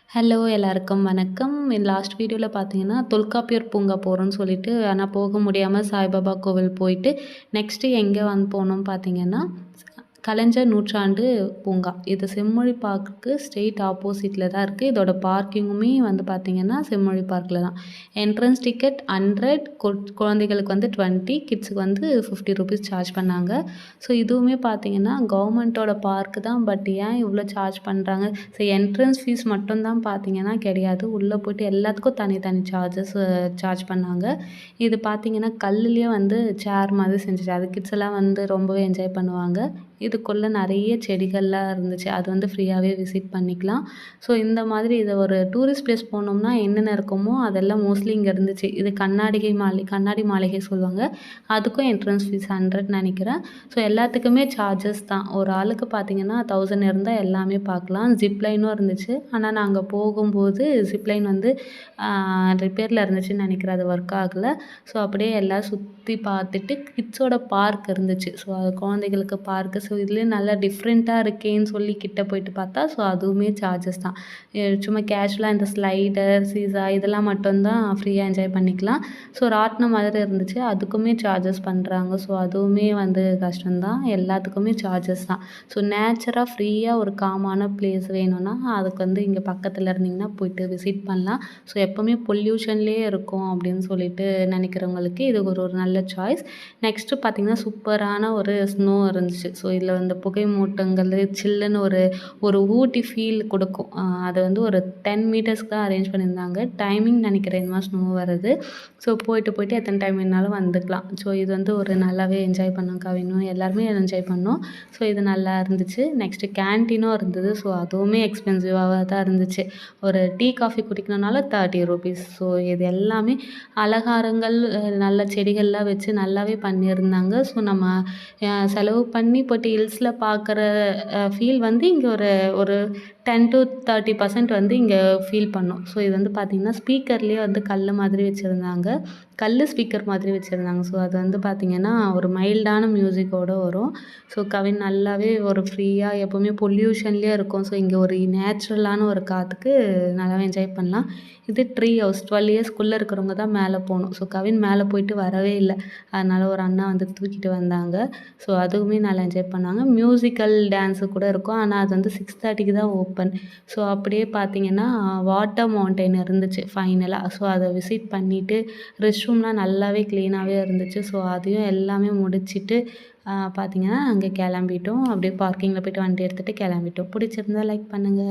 Hello எல்லாருக்கும் வணக்கம். Last வீடியோல பார்த்தீங்கன்னா, தொல்காப்பியர் பூங்கா போறோம்ன்னு சொல்லிட்டு, ஆனா போக முடியாம சாய்பாபா கோவில் போயிட்டு, நெக்ஸ்ட்டு எங்கே போனோம் பார்த்தீங்கன்னா, கலைஞர் நூற்றாண்டு பூங்கா. இது செம்மொழி பார்க்குக்கு ஸ்ட்ரெயிட் ஆப்போசிட்ல தான் இருக்கு. இதோட பார்க்கிங்குமே வந்து பார்த்தீங்கன்னா, செம்மொழி பார்க்ல தான். என்ட்ரன்ஸ் டிக்கெட் 100, குழந்தைகளுக்கு வந்து 20, கிட்ஸுக்கு வந்து ₹50 சார்ஜ் பண்ணாங்க. ஸோ இதுவுமே பார்த்தீங்கன்னா, கவர்மெண்ட்டோட பார்க் தான். பட் ஏன் இவ்வளோ சார்ஜ் பண்றாங்க? ஸோ என்ட்ரன்ஸ் ஃபீஸ் மட்டும் தான் பார்த்தீங்கன்னா கிடையாது. உள்ளே போயிட்டு எல்லாத்துக்கும் தனி சார்ஜஸ் சார்ஜ் பண்ணாங்க. இது பார்த்தீங்கன்னா, கல்லுலயே வந்து சேர் மாதிரி செஞ்சுட்டு அது கிட்ஸ் எல்லாம் வந்து ரொம்பவே என்ஜாய் பண்ணுவாங்க. இதுக்குள்ள நெறைய செடிகள்லாம் இருந்துச்சு. அது வந்து ஃப்ரீயாவே விசிட் பண்ணிக்கலாம். ஸோ இந்த மாதிரி இத ஒரு டூரிஸ்ட் பிளேஸ் போனோம்னா என்னென்ன இருக்குமோ அதெல்லாம் மோஸ்ட்லி இங்க இருந்துச்சு. இது கண்ணாடி மாளிகை சொல்லுவாங்க. அதுக்கும் என்ட்ரன்ஸ் ஃபீஸ் 100 நெனைக்கிறேன். ஸோ எல்லாத்துக்குமே சார்ஜஸ் தான். ஒரு ஆளுக்கு பார்த்தீங்கன்னா 1000 இருந்தா எல்லாமே பார்க்கலாம். ஜிப் லைனும் இருந்துச்சு. ஆனா நாங்க போகும்போது ஜிப் லைன் வந்து ரிப்பேர்ல இருந்துச்சுன்னு நெனைக்கிறேன். அது ஒர்க் ஆகல. ஸோ அப்படியே எல்லாம் சுத்தி பார்த்துட்டு கிட்ஸோட பார்க் இருந்துச்சு. ஸோ அது குழந்தைகளுக்கு பார்க்கு. ஸோ இதுலயே நல்லா டிஃப்ரெண்ட்டா இருக்கேன்னு சொல்லி கிட்ட போயிட்டு பார்த்தா, ஸோ அதுவுமே சார்ஜஸ் தான். சும்மா கேஷுவலா இந்த ஸ்லைடர், சீஸா இதெல்லாம் மட்டும் தான் ஃப்ரீயா என்ஜாய் பண்ணிக்கலாம். ஸோ ராட்டினம் மாதிரி இருந்துச்சு. அதுக்குமே சார்ஜஸ் பண்றாங்க. ஸோ அதுவுமே வந்து கஷ்டம் தான். எல்லாத்துக்குமே சார்ஜஸ் தான். ஸோ நேச்சரா ஃப்ரீயா ஒரு காமான பிளேஸ் வேணும்னா, அதுக்கு வந்து இங்க பக்கத்துல இருந்தீங்கன்னா போயிட்டு விசிட் பண்ணலாம். ஸோ எப்பவுமே பொல்யூஷன்லயே இருக்கோம் அப்படின்னு சொல்லிட்டு நினைக்கிறவங்களுக்கு இது ஒரு ஒரு நல்ல சாய்ஸ். நெக்ஸ்ட்டு பார்த்தீங்கன்னா, சூப்பரான ஒரு ஸ்னோ இருந்துச்சு. ஸோ இதில வந்து புகை மூட்டங்கள் சில்லுன்னு ஒரு ஒரு ஊட்டி ஃபீல் குடுக்கும். அது வந்து ஒரு 10 மீட்டர்ஸ்க்கு தான் அரேஞ்ச் பண்ணியிருந்தாங்க. டைமிங் நினைக்கிறேன் இந்த மாரி ஸ்னோ வரது. ஸோ போயிட்டு எத்தனை டைம் வேணாலும் வந்துக்கலாம். ஸோ இது வந்து ஒரு நல்லாவே என்ஜாய் பண்ணோம் கவினும் எல்லாருமே என்ஜாய் பண்ணோம். ஸோ இது நல்லா இருந்துச்சு. நெக்ஸ்ட்டு கேன்டீனும் இருந்தது. ஸோ அதுவுமே எக்ஸ்பென்சிவாவா தான் இருந்துச்சு. ஒரு டீ, காஃபி குடிக்கணும்னாலும் ₹30. ஸோ இது எல்லாமே அலங்காரங்கள் நல்ல செடிகள்லாம் வச்சு நல்லாவே பண்ணியிருந்தாங்க. ஸோ நம்ம செலவு பண்ணி போயிட்டு ஹில்ஸ்ல பார்க்குற ஃபீல் வந்து இங்கே ஒரு ஒரு 10-30% வந்து இங்கே ஃபீல் பண்ணோம். ஸோ இது வந்து பார்த்திங்கன்னா, ஸ்பீக்கர்லேயே வந்து கல்லு மாதிரி வச்சுருந்தாங்க. கல்லு ஸ்பீக்கர் மாதிரி வச்சுருந்தாங்க. ஸோ அது வந்து பார்த்திங்கன்னா, ஒரு மைல்டான மியூசிக்கோட வரும். ஸோ கவின் நல்லாவே ஒரு ஃப்ரீயா எப்போவுமே பொல்யூஷன்லேயே இருக்கும். ஸோ இங்கே ஒரு நேச்சுரலான ஒரு காத்துக்கு நல்லாவே என்ஜாய் பண்ணலாம். இது ட்ரீ ஹவுஸ் 12 இயர்ஸ்க்குள்ளே இருக்கிறவங்க தான் மேலே போகணும். ஸோ கவின் மேலே போயிட்டு வரவே இல்ல. அதனால ஒரு அண்ணா வந்து தூக்கிட்டு வந்தாங்க. ஸோ அதுவுமே நல்லா என்ஜாய் பண்ணாங்க. மியூசிக்கல் டான்ஸு கூட இருக்கும். ஆனா அது வந்து 6:30க்கு தான் ஓப்பன். ஸோ அப்படியே பார்த்தீங்கன்னா, வாட்டர் மவுண்டைன் இருந்துச்சு ஃபைனலா. ஸோ அத விசிட் பண்ணிட்டு, ரெஸ்ட் ரூம்லாம் நல்லாவே கிளீனாவே இருந்துச்சு. ஸோ அதையும் எல்லாமே முடிச்சுட்டு பார்த்தீங்கன்னா, அங்க கிளம்பிட்டோம். அப்படியே பார்க்கிங்கில போயிட்டு வண்டி எடுத்துட்டு கிளம்பிட்டோம். பிடிச்சிருந்தா லைக் பண்ணுங்க.